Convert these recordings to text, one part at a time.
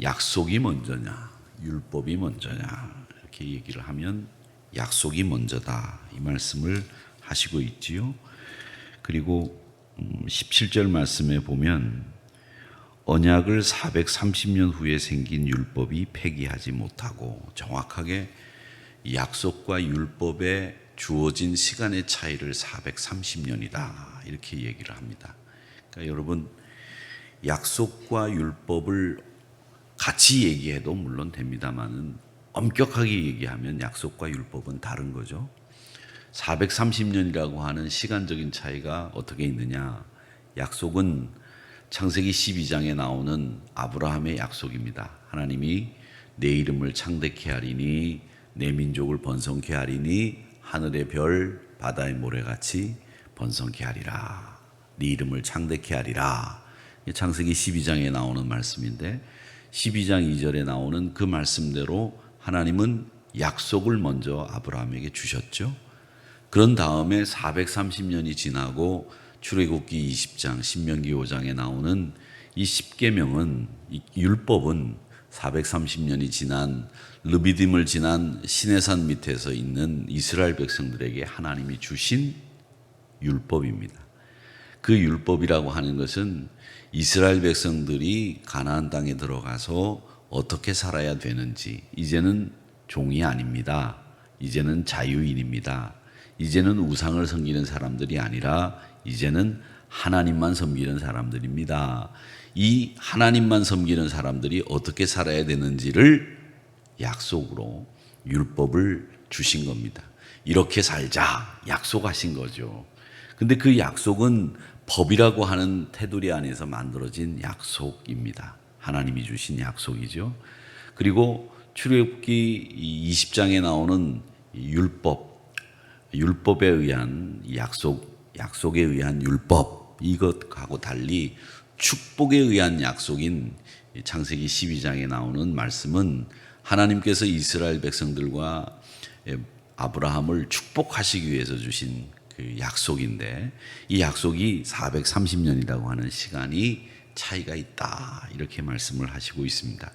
약속이 먼저냐, 율법이 먼저냐 이렇게 얘기를 하면 약속이 먼저다 이 말씀을 하시고 있지요. 그리고 17절 말씀에 보면 언약을 430년 후에 생긴 율법이 폐기하지 못하고, 정확하게 약속과 율법에 주어진 시간의 차이를 430년이다 이렇게 얘기를 합니다. 그러니까 여러분, 약속과 율법을 같이 얘기해도 물론 됩니다만은 엄격하게 얘기하면 약속과 율법은 다른 거죠. 430년이라고 하는 시간적인 차이가 어떻게 있느냐? 약속은 창세기 12장에 나오는 아브라함의 약속입니다. 하나님이 내 이름을 창대케 하리니 내 민족을 번성케 하리니 하늘의 별 바다의 모래같이 번성케 하리라. 네 이름을 창대케 하리라. 창세기 12장에 나오는 말씀인데 12장 2절에 나오는 그 말씀대로 하나님은 약속을 먼저 아브라함에게 주셨죠. 그런 다음에 430년이 지나고 출애굽기 20장, 신명기 5장에 나오는 이 10계명은, 이 율법은 430년이 지난 르비딤을 지난 시내산 밑에서 있는 이스라엘 백성들에게 하나님이 주신 율법입니다. 그 율법이라고 하는 것은 이스라엘 백성들이 가나안 땅에 들어가서 어떻게 살아야 되는지, 이제는 종이 아닙니다. 이제는 자유인입니다. 이제는 우상을 섬기는 사람들이 아니라 이제는 하나님만 섬기는 사람들입니다. 이 하나님만 섬기는 사람들이 어떻게 살아야 되는지를 약속으로 율법을 주신 겁니다. 이렇게 살자 약속하신 거죠. 근데 그 약속은 법이라고 하는 테두리 안에서 만들어진 약속입니다. 하나님이 주신 약속이죠. 그리고 출애굽기 20장에 나오는 율법에 의한 약속에 의한 율법, 이것하고 달리 축복에 의한 약속인 창세기 12장에 나오는 말씀은 하나님께서 이스라엘 백성들과 아브라함을 축복하시기 위해서 주신 그 약속인데, 이 약속이 430년이라고 하는 시간이 차이가 있다 이렇게 말씀을 하시고 있습니다.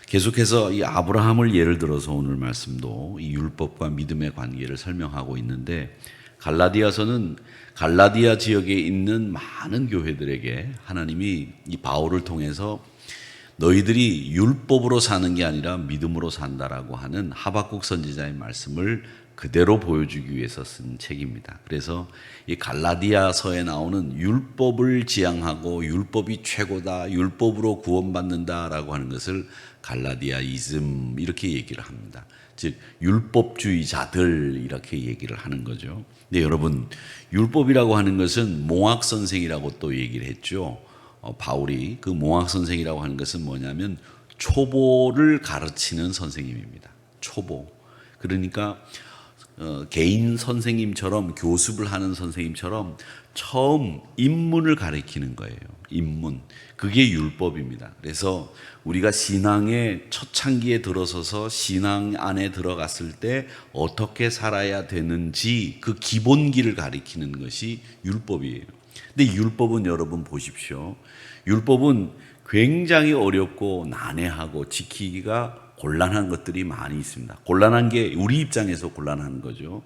계속해서 이 아브라함을 예를 들어서 오늘 말씀도 이 율법과 믿음의 관계를 설명하고 있는데, 갈라디아서는 갈라디아 지역에 있는 많은 교회들에게 하나님이 이 바울을 통해서 너희들이 율법으로 사는 게 아니라 믿음으로 산다라고 하는 하박국 선지자의 말씀을 그대로 보여주기 위해서 쓴 책입니다. 그래서 이 갈라디아서에 나오는 율법을 지향하고 율법이 최고다, 율법으로 구원받는다라고 하는 것을 갈라디아이즘 이렇게 얘기를 합니다. 즉 율법주의자들 이렇게 얘기를 하는 거죠. 근데 여러분, 율법이라고 하는 것은 몽학 선생이라고 또 얘기를 했죠. 바울이 그 몽학 선생이라고 하는 것은 뭐냐면 초보를 가르치는 선생님입니다. 초보. 그러니까 개인 선생님처럼, 교습을 하는 선생님처럼 처음 입문을 가르치는 거예요. 입문. 그게 율법입니다. 그래서 우리가 신앙의 초창기에 들어서서 신앙 안에 들어갔을 때 어떻게 살아야 되는지 그 기본기를 가르치는 것이 율법이에요. 근데 율법은 여러분 보십시오. 율법은 굉장히 어렵고 난해하고 지키기가 곤란한 것들이 많이 있습니다. 곤란한 게 우리 입장에서 곤란한 거죠.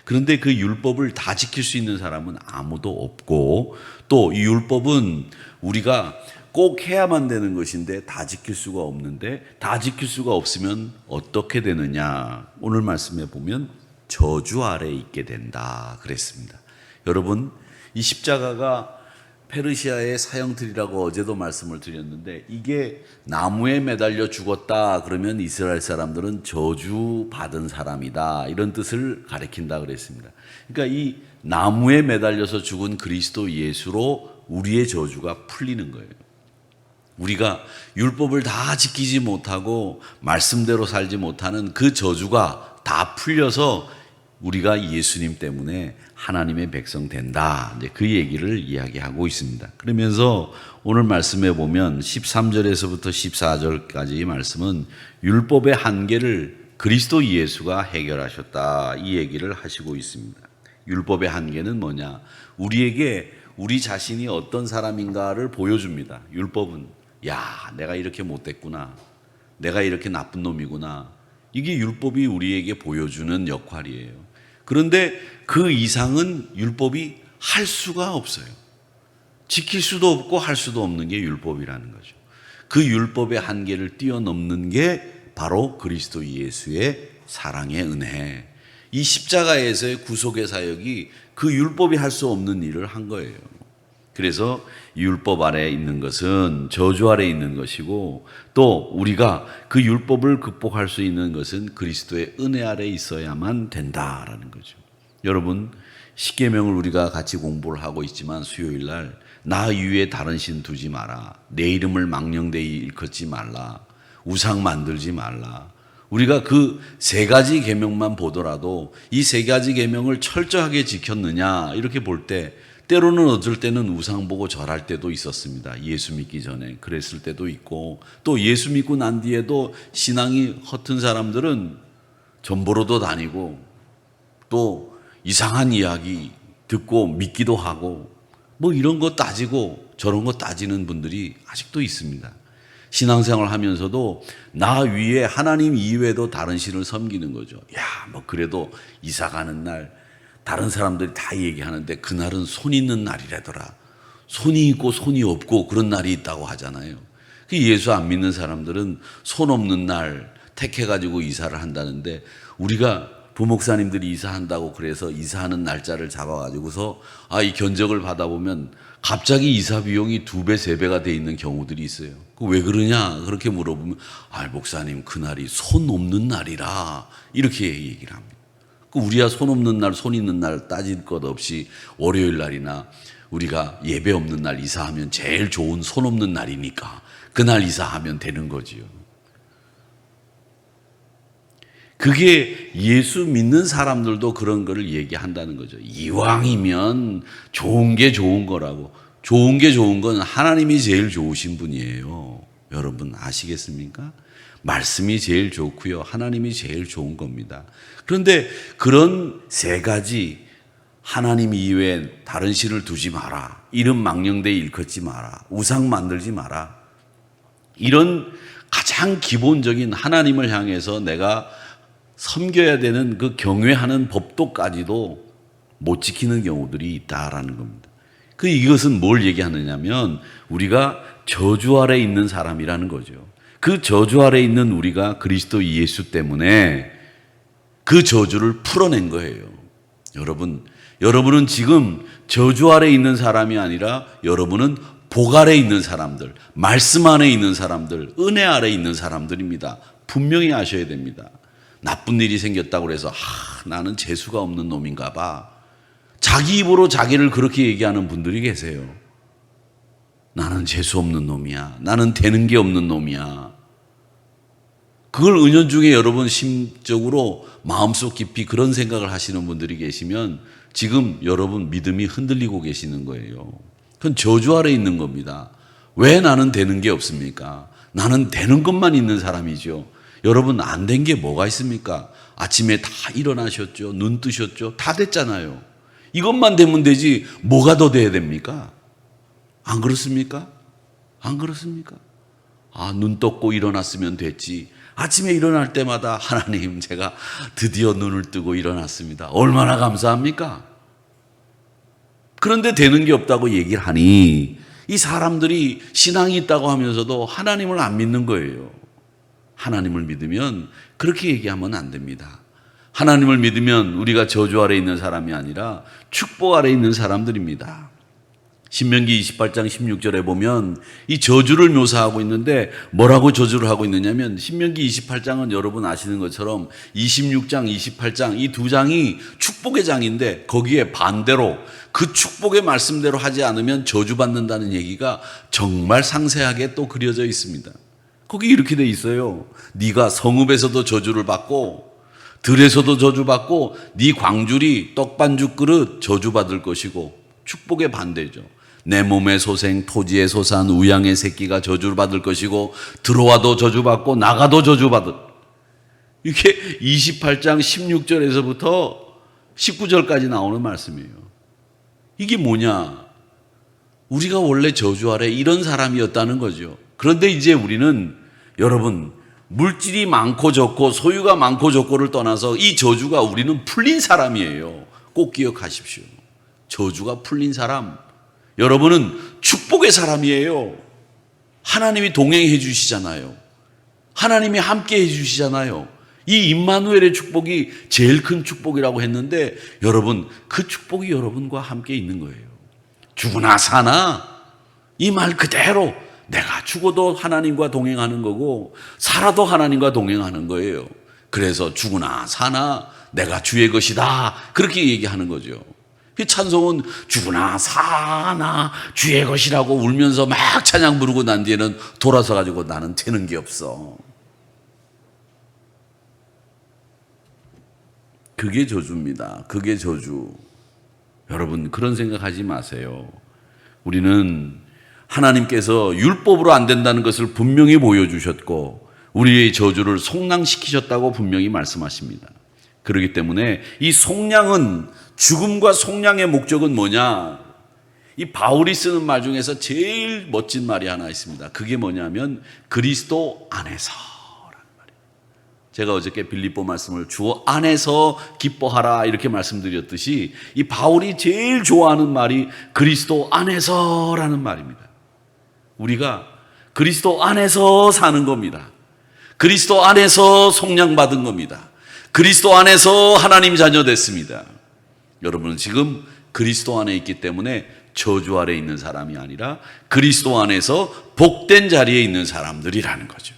그런데 그 율법을 다 지킬 수 있는 사람은 아무도 없고, 또 이 율법은 우리가 꼭 해야만 되는 것인데 다 지킬 수가 없는데, 다 지킬 수가 없으면 어떻게 되느냐, 오늘 말씀에 보면 저주 아래에 있게 된다 그랬습니다. 여러분, 이 십자가가 페르시아의 사형틀이라고 어제도 말씀을 드렸는데, 이게 나무에 매달려 죽었다 그러면 이스라엘 사람들은 저주받은 사람이다 이런 뜻을 가리킨다 그랬습니다. 그러니까 이 나무에 매달려서 죽은 그리스도 예수로 우리의 저주가 풀리는 거예요. 우리가 율법을 다 지키지 못하고 말씀대로 살지 못하는 그 저주가 다 풀려서 우리가 예수님 때문에 하나님의 백성 된다, 이제 그 얘기를 이야기하고 있습니다. 그러면서 오늘 말씀에 보면 13절에서부터 14절까지 말씀은 율법의 한계를 그리스도 예수가 해결하셨다 이 얘기를 하시고 있습니다. 율법의 한계는 뭐냐? 우리에게 우리 자신이 어떤 사람인가를 보여줍니다. 율법은 야, 내가 이렇게 못됐구나. 내가 이렇게 나쁜 놈이구나. 이게 율법이 우리에게 보여주는 역할이에요. 그런데 그 이상은 율법이 할 수가 없어요. 지킬 수도 없고 할 수도 없는 게 율법이라는 거죠. 그 율법의 한계를 뛰어넘는 게 바로 그리스도 예수의 사랑의 은혜. 이 십자가에서의 구속의 사역이 그 율법이 할 수 없는 일을 한 거예요. 그래서 율법 아래에 있는 것은 저주 아래에 있는 것이고, 또 우리가 그 율법을 극복할 수 있는 것은 그리스도의 은혜 아래에 있어야만 된다라는 거죠. 여러분, 십계명을 우리가 같이 공부를 하고 있지만 수요일 날 나 위에 다른 신 두지 마라, 내 이름을 망령되이 일컫지 말라, 우상 만들지 말라. 우리가 그 세 가지 계명만 보더라도 이 세 가지 계명을 철저하게 지켰느냐 이렇게 볼 때, 때로는 어쩔 때는 우상 보고 절할 때도 있었습니다. 예수 믿기 전에 그랬을 때도 있고, 또 예수 믿고 난 뒤에도 신앙이 허튼 사람들은 전보로도 다니고 또 이상한 이야기 듣고 믿기도 하고 뭐 이런 거 따지고 저런 거 따지는 분들이 아직도 있습니다. 신앙생활 하면서도 나 위에 하나님 이외에도 다른 신을 섬기는 거죠. 야, 뭐 그래도 이사 가는 날 다른 사람들이 다 얘기하는데 그날은 손 있는 날이라더라. 손이 있고 손이 없고 그런 날이 있다고 하잖아요. 예수 안 믿는 사람들은 손 없는 날 택해가지고 이사를 한다는데, 우리가 부목사님들이 이사한다고 그래서 이사하는 날짜를 잡아가지고서 이 견적을 받아보면 갑자기 이사 비용이 2배, 3배가 돼 있는 경우들이 있어요. 왜 그러냐? 그렇게 물어보면 목사님 그날이 손 없는 날이라 이렇게 얘기를 합니다. 우리야 손 없는 날, 손 있는 날 따질 것 없이 월요일 날이나 우리가 예배 없는 날 이사하면 제일 좋은 손 없는 날이니까 그날 이사하면 되는 거지요. 그게 예수 믿는 사람들도 그런 거를 얘기한다는 거죠. 이왕이면 좋은 게 좋은 거라고. 좋은 게 좋은 건 하나님이 제일 좋으신 분이에요. 여러분 아시겠습니까? 말씀이 제일 좋고요, 하나님이 제일 좋은 겁니다. 그런데 그런 세 가지, 하나님 이외에 다른 신을 두지 마라, 이름 망령되이 일컫지 마라, 우상 만들지 마라, 이런 가장 기본적인 하나님을 향해서 내가 섬겨야 되는 그 경외하는 법도까지도 못 지키는 경우들이 있다라는 겁니다. 이것은 뭘 얘기하느냐면 우리가 저주 아래 있는 사람이라는 거죠. 그 저주 아래 있는 우리가 그리스도 예수 때문에 그 저주를 풀어낸 거예요. 여러분은 지금 저주 아래 있는 사람이 아니라 여러분은 복 아래 있는 사람들, 말씀 안에 있는 사람들, 은혜 아래 있는 사람들입니다. 분명히 아셔야 됩니다. 나쁜 일이 생겼다고 해서 나는 재수가 없는 놈인가 봐, 자기 입으로 자기를 그렇게 얘기하는 분들이 계세요. 나는 재수 없는 놈이야, 나는 되는 게 없는 놈이야. 그걸 은연중에 여러분 심적으로 마음속 깊이 그런 생각을 하시는 분들이 계시면 지금 여러분 믿음이 흔들리고 계시는 거예요. 그건 저주 아래 있는 겁니다. 왜 나는 되는 게 없습니까? 나는 되는 것만 있는 사람이죠. 여러분 안 된 게 뭐가 있습니까? 아침에 다 일어나셨죠, 눈 뜨셨죠, 다 됐잖아요. 이것만 되면 되지 뭐가 더 돼야 됩니까? 안 그렇습니까? 안 그렇습니까? 눈 떴고 일어났으면 됐지. 아침에 일어날 때마다 하나님 제가 드디어 눈을 뜨고 일어났습니다, 얼마나 감사합니까? 그런데 되는 게 없다고 얘기를 하니 이 사람들이 신앙이 있다고 하면서도 하나님을 안 믿는 거예요. 하나님을 믿으면 그렇게 얘기하면 안 됩니다. 하나님을 믿으면 우리가 저주 아래 있는 사람이 아니라 축복 아래 있는 사람들입니다. 신명기 28장 16절에 보면 이 저주를 묘사하고 있는데, 뭐라고 저주를 하고 있느냐면, 신명기 28장은 여러분 아시는 것처럼 26장, 28장 이 두 장이 축복의 장인데, 거기에 반대로 그 축복의 말씀대로 하지 않으면 저주받는다는 얘기가 정말 상세하게 또 그려져 있습니다. 거기 이렇게 돼 있어요. 네가 성읍에서도 저주를 받고 들에서도 저주받고 네 광줄이 떡반죽 그릇 저주받을 것이고, 축복의 반대죠. 내 몸의 소생, 토지의 소산, 우양의 새끼가 저주를 받을 것이고, 들어와도 저주받고 나가도 저주받을. 이게 28장 16절에서부터 19절까지 나오는 말씀이에요. 이게 뭐냐? 우리가 원래 저주 아래 이런 사람이었다는 거죠. 그런데 이제 우리는 여러분 물질이 많고 적고 소유가 많고 적고를 떠나서 이 저주가 우리는 풀린 사람이에요. 꼭 기억하십시오. 저주가 풀린 사람, 여러분은 축복의 사람이에요. 하나님이 동행해 주시잖아요. 하나님이 함께 해 주시잖아요. 이 임마누엘의 축복이 제일 큰 축복이라고 했는데 여러분 그 축복이 여러분과 함께 있는 거예요. 죽으나 사나 이 말 그대로 내가 죽어도 하나님과 동행하는 거고 살아도 하나님과 동행하는 거예요. 그래서 죽으나 사나 내가 주의 것이다 그렇게 얘기하는 거죠. 찬송은 죽으나 사나 주의 것이라고 울면서 막 찬양 부르고 난 뒤에는 돌아서 가지고 나는 되는 게 없어. 그게 저주입니다. 그게 저주. 여러분 그런 생각하지 마세요. 우리는 하나님께서 율법으로 안 된다는 것을 분명히 보여주셨고 우리의 저주를 속량시키셨다고 분명히 말씀하십니다. 그렇기 때문에 이 속량은 죽음과 속량의 목적은 뭐냐? 이 바울이 쓰는 말 중에서 제일 멋진 말이 하나 있습니다. 그게 뭐냐면 그리스도 안에서라는 말이에요. 제가 어저께 빌립보 말씀을 주 안에서 기뻐하라 이렇게 말씀드렸듯이 이 바울이 제일 좋아하는 말이 그리스도 안에서라는 말입니다. 우리가 그리스도 안에서 사는 겁니다. 그리스도 안에서 속량받은 겁니다. 그리스도 안에서 하나님 자녀 됐습니다. 여러분은 지금 그리스도 안에 있기 때문에 저주 아래 있는 사람이 아니라 그리스도 안에서 복된 자리에 있는 사람들이라는 거죠.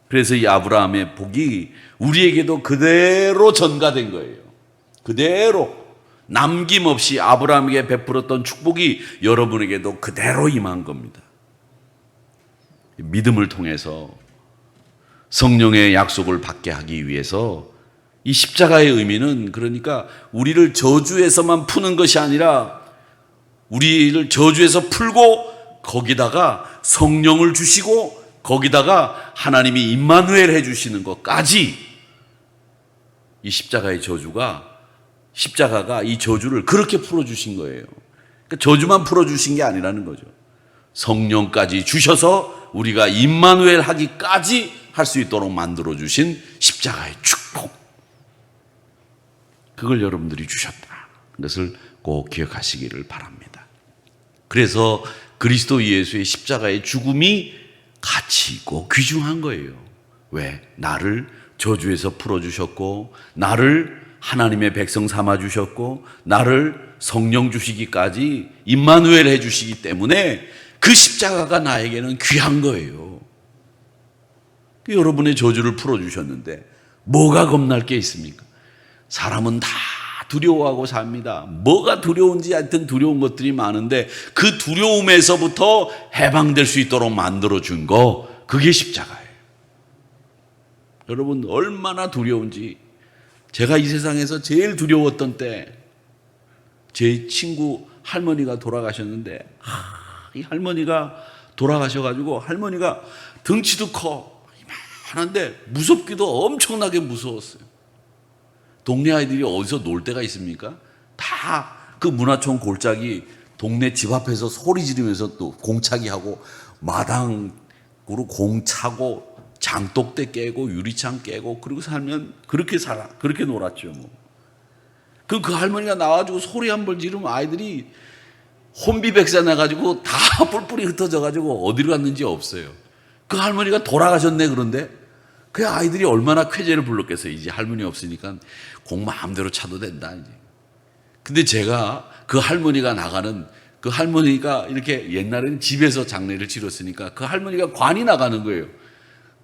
그래서 이 아브라함의 복이 우리에게도 그대로 전가된 거예요. 그대로 남김없이 아브라함에게 베풀었던 축복이 여러분에게도 그대로 임한 겁니다. 믿음을 통해서 성령의 약속을 받게 하기 위해서 이 십자가의 의미는 그러니까 우리를 저주에서만 푸는 것이 아니라 우리를 저주에서 풀고 거기다가 성령을 주시고 거기다가 하나님이 임마누엘 해주시는 것까지 이 십자가가 이 저주를 그렇게 풀어주신 거예요. 그러니까 저주만 풀어주신 게 아니라는 거죠. 성령까지 주셔서 우리가 임마누엘 하기까지 할 수 있도록 만들어주신 십자가의 축복. 그걸 여러분들이 주셨다. 그것을 꼭 기억하시기를 바랍니다. 그래서 그리스도 예수의 십자가의 죽음이 가치 있고 귀중한 거예요. 왜? 나를 저주에서 풀어주셨고 나를 하나님의 백성 삼아주셨고 나를 성령 주시기까지 임마누엘 해주시기 때문에 그 십자가가 나에게는 귀한 거예요. 여러분의 저주를 풀어주셨는데 뭐가 겁날 게 있습니까? 사람은 다 두려워하고 삽니다. 뭐가 두려운지 하여튼 두려운 것들이 많은데 그 두려움에서부터 해방될 수 있도록 만들어준 거 그게 십자가예요. 여러분 얼마나 두려운지 제가 이 세상에서 제일 두려웠던 때 제 친구 할머니가 돌아가셨는데 이 할머니가 돌아가셔가지고 할머니가 덩치도 커 이만한데 무섭기도 엄청나게 무서웠어요. 동네 아이들이 어디서 놀 데가 있습니까? 다 그 문화촌 골짜기 동네 집 앞에서 소리 지르면서 또 공차기 하고 마당으로 공 차고 장독대 깨고 유리창 깨고 그리고 살면 그렇게 놀았죠. 뭐. 그 할머니가 나와가지고 소리 한 번 지르면 아이들이 혼비백산 나가지고 다 뿔뿔이 흩어져가지고 어디로 갔는지 없어요. 그 할머니가 돌아가셨네. 그런데 그 아이들이 얼마나 쾌재를 불렀겠어요. 이제 할머니 없으니까 공 마음대로 차도 된다. 이제. 근데 제가 그 할머니가 나가는 그 할머니가 이렇게 옛날에는 집에서 장례를 치렀으니까 그 할머니가 관이 나가는 거예요.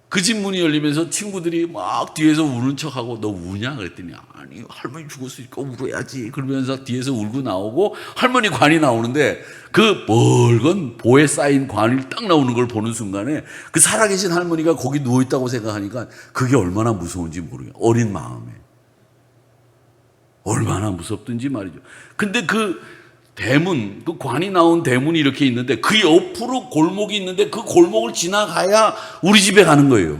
그 집 문이 열리면서 친구들이 막 뒤에서 우는 척하고 너 우냐? 그랬더니 아니 할머니 죽었으니까 울어야지 그러면서 뒤에서 울고 나오고 할머니 관이 나오는데 그 멀건 보에 쌓인 관이 딱 나오는 걸 보는 순간에 그 살아계신 할머니가 거기 누워있다고 생각하니까 그게 얼마나 무서운지 모르겠어요. 어린 마음에 얼마나 무섭든지 말이죠. 근데 그 대문, 그 관이 나온 대문이 이렇게 있는데 그 옆으로 골목이 있는데 그 골목을 지나가야 우리 집에 가는 거예요.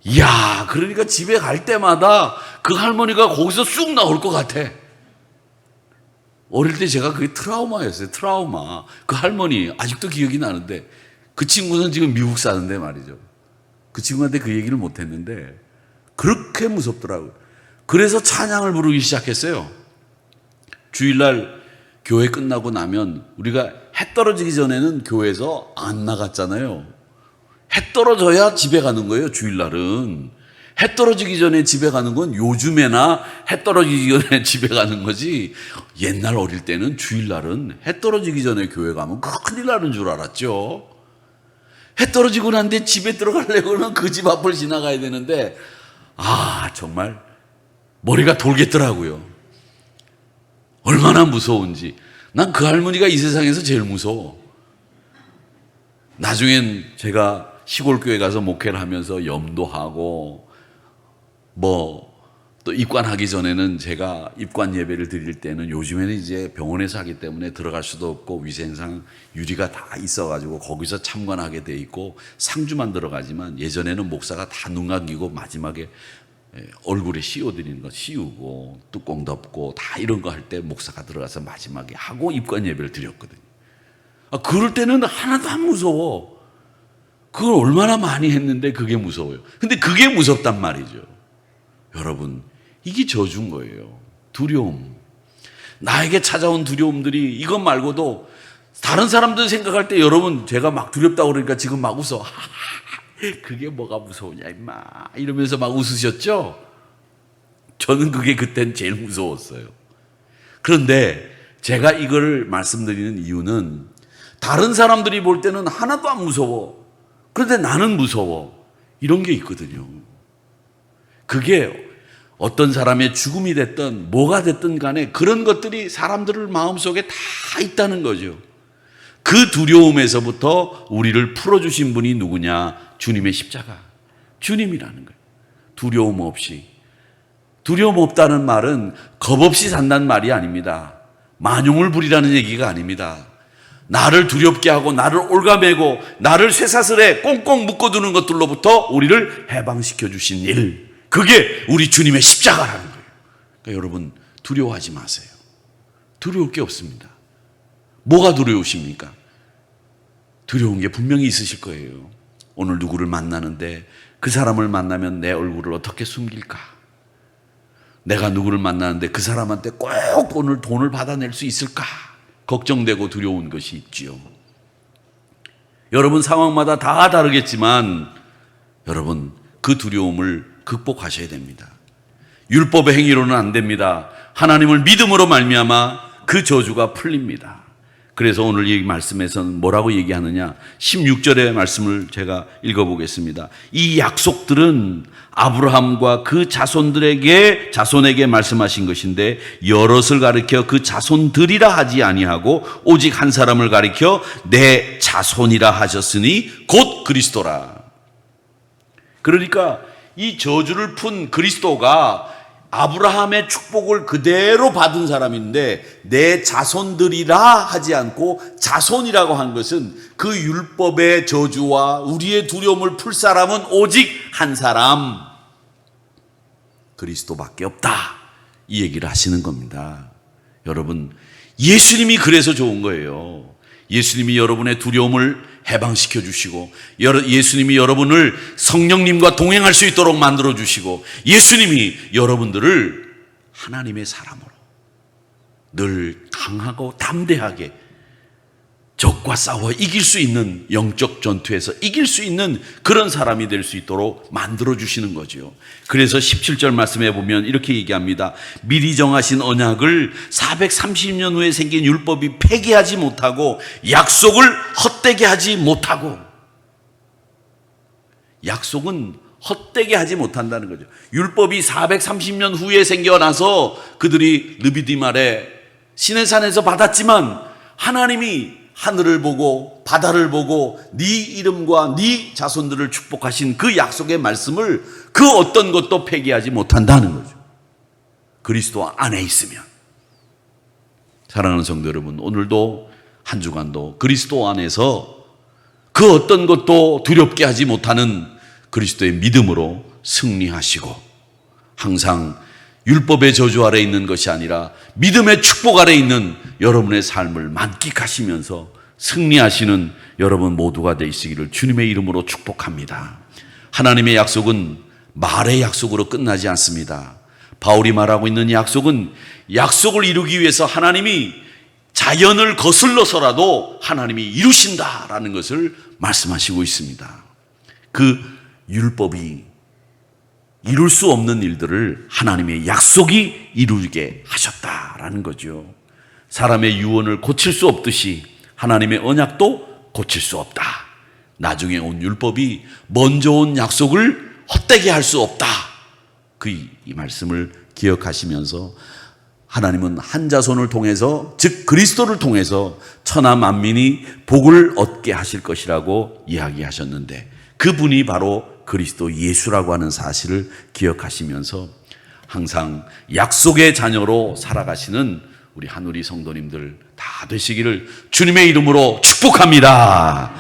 이야, 그러니까 집에 갈 때마다 그 할머니가 거기서 쑥 나올 것 같아. 어릴 때 제가 그게 트라우마였어요. 트라우마. 그 할머니 아직도 기억이 나는데 그 친구는 지금 미국 사는데 말이죠. 그 친구한테 그 얘기를 못 했는데 그렇게 무섭더라고요. 그래서 찬양을 부르기 시작했어요. 주일날 교회 끝나고 나면 우리가 해 떨어지기 전에는 교회에서 안 나갔잖아요. 해 떨어져야 집에 가는 거예요. 주일날은. 해 떨어지기 전에 집에 가는 건 요즘에나 해 떨어지기 전에 집에 가는 거지, 옛날 어릴 때는 주일날은 해 떨어지기 전에 교회 가면 큰일 나는 줄 알았죠. 해 떨어지고 난 뒤에 집에 들어가려고는 그 집 앞을 지나가야 되는데 정말 머리가 돌겠더라고요. 얼마나 무서운지. 난 그 할머니가 이 세상에서 제일 무서워. 나중엔 제가 시골 교회 가서 목회를 하면서 염도하고 또 입관하기 전에는 제가 입관 예배를 드릴 때는, 요즘에는 이제 병원에서 하기 때문에 들어갈 수도 없고 위생상 유리가 다 있어가지고 거기서 참관하게 돼 있고 상주만 들어가지만, 예전에는 목사가 다 눈 감기고 마지막에 얼굴에 씌워드리는 거 씌우고 뚜껑 덮고 다 이런 거 할 때 목사가 들어가서 마지막에 하고 입관 예배를 드렸거든요. 그럴 때는 하나도 안 무서워. 그걸 얼마나 많이 했는데 그게 무서워요. 근데 그게 무섭단 말이죠. 여러분, 이게 저주인 거예요. 두려움. 나에게 찾아온 두려움들이 이것 말고도 다른 사람들 생각할 때, 여러분 제가 막 두렵다고 그러니까 지금 막 웃어. 그게 뭐가 무서우냐 임마 이러면서 막 웃으셨죠? 저는 그게 그땐 제일 무서웠어요. 그런데 제가 이걸 말씀드리는 이유는, 다른 사람들이 볼 때는 하나도 안 무서워. 그런데 나는 무서워. 이런 게 있거든요. 그게 어떤 사람의 죽음이 됐든 뭐가 됐든 간에 그런 것들이 사람들의 마음속에 다 있다는 거죠. 그 두려움에서부터 우리를 풀어주신 분이 누구냐? 주님의 십자가. 주님이라는 거예요. 두려움 없이. 두려움 없다는 말은 겁 없이 산다는 말이 아닙니다. 만용을 부리라는 얘기가 아닙니다. 나를 두렵게 하고 나를 올가매고 나를 쇠사슬에 꽁꽁 묶어두는 것들로부터 우리를 해방시켜 주신 일, 그게 우리 주님의 십자가라는 거예요. 그러니까 여러분, 두려워하지 마세요. 두려울 게 없습니다. 뭐가 두려우십니까? 두려운 게 분명히 있으실 거예요. 오늘 누구를 만나는데 그 사람을 만나면 내 얼굴을 어떻게 숨길까? 내가 누구를 만나는데 그 사람한테 꼭 오늘 돈을 받아낼 수 있을까? 걱정되고 두려운 것이 있지요. 여러분 상황마다 다 다르겠지만 여러분 그 두려움을 극복하셔야 됩니다. 율법의 행위로는 안 됩니다. 하나님을 믿음으로 말미암아 그 저주가 풀립니다. 그래서 오늘 이 말씀에서는 뭐라고 얘기하느냐? 16절의 말씀을 제가 읽어보겠습니다. 이 약속들은 아브라함과 그 자손에게 말씀하신 것인데 여럿을 가리켜 그 자손들이라 하지 아니하고 오직 한 사람을 가리켜 내 자손이라 하셨으니 곧 그리스도라. 그러니까 이 저주를 푼 그리스도가 아브라함의 축복을 그대로 받은 사람인데, 내 자손들이라 하지 않고 자손이라고 한 것은 그 율법의 저주와 우리의 두려움을 풀 사람은 오직 한 사람, 그리스도밖에 없다, 이 얘기를 하시는 겁니다. 여러분, 예수님이 그래서 좋은 거예요. 예수님이 여러분의 두려움을 해방시켜 주시고, 예수님이 여러분을 성령님과 동행할 수 있도록 만들어 주시고, 예수님이 여러분들을 하나님의 사람으로 늘 강하고 담대하게 적과 싸워 이길 수 있는, 영적 전투에서 이길 수 있는 그런 사람이 될 수 있도록 만들어 주시는 거죠. 그래서 17절 말씀에 보면 이렇게 얘기합니다. 미리 정하신 언약을 430년 후에 생긴 율법이 폐기하지 못하고 약속을 헛되게 하지 못하고. 약속은 헛되게 하지 못한다는 거죠. 율법이 430년 후에 생겨나서 그들이 르비딤 아래 시내산에서 받았지만, 하나님이 하늘을 보고 바다를 보고 네 이름과 네 자손들을 축복하신 그 약속의 말씀을 그 어떤 것도 폐기하지 못한다는 거죠. 그리스도 안에 있으면. 사랑하는 성도 여러분, 오늘도 한 주간도 그리스도 안에서 그 어떤 것도 두렵게 하지 못하는 그리스도의 믿음으로 승리하시고, 항상 율법의 저주 아래 있는 것이 아니라 믿음의 축복 아래 있는 여러분의 삶을 만끽하시면서 승리하시는 여러분 모두가 되시기를 주님의 이름으로 축복합니다. 하나님의 약속은 말의 약속으로 끝나지 않습니다. 바울이 말하고 있는 약속은 약속을 이루기 위해서 하나님이 자연을 거슬러서라도 하나님이 이루신다라는 것을 말씀하시고 있습니다. 그 율법이 이룰 수 없는 일들을 하나님의 약속이 이루게 하셨다라는 거죠. 사람의 유언을 고칠 수 없듯이 하나님의 언약도 고칠 수 없다. 나중에 온 율법이 먼저 온 약속을 헛되게 할 수 없다. 이 말씀을 기억하시면서 하나님은 한 자손을 통해서, 즉 그리스도를 통해서 천하 만민이 복을 얻게 하실 것이라고 이야기하셨는데, 그분이 바로 그리스도 예수라고 하는 사실을 기억하시면서 항상 약속의 자녀로 살아가시는 우리 한우리 성도님들 다 되시기를 주님의 이름으로 축복합니다.